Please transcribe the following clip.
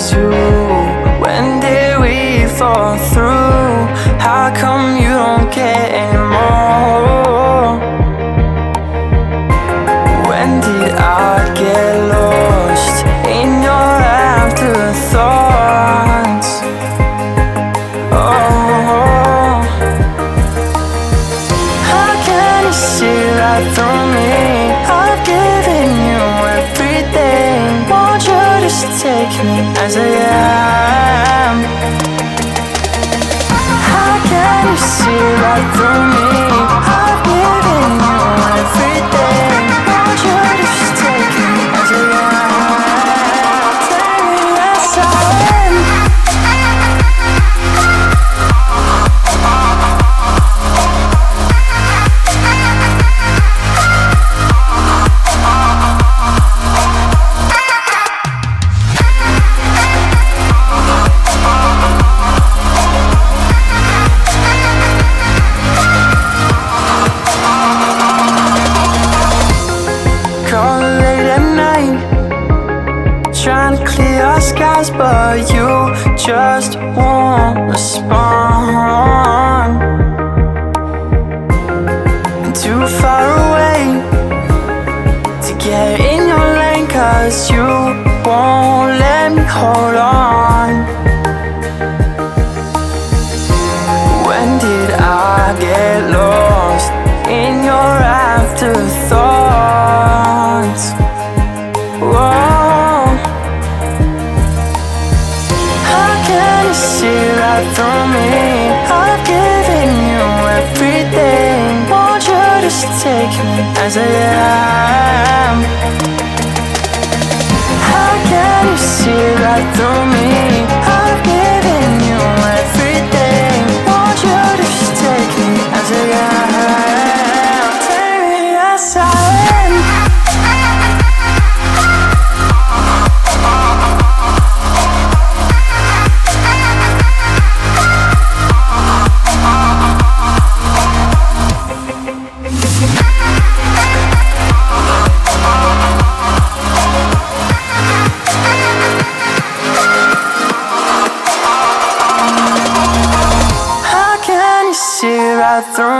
was you. When did we fall through? How come you don't care anymore? When did I get lost in your afterthoughts? Oh, how can you see right through me? I've given you everything. Won't you just take me as I am? How can you see right through me? I've given you everything. Won't you just take me as I am? Take me as I am. Call late at night, trying to clear our skies, but you just won't respond. Too far away to get in your lane, 'cause you won't let me hold on. When did I get lost in your afterthoughts? Whoa. How can you see right through me? I've given you everything. Won't you just take me as I am? How can you see right through me? I've given you everything. Won't you just take me as I am? Take me as I am. How can you see right through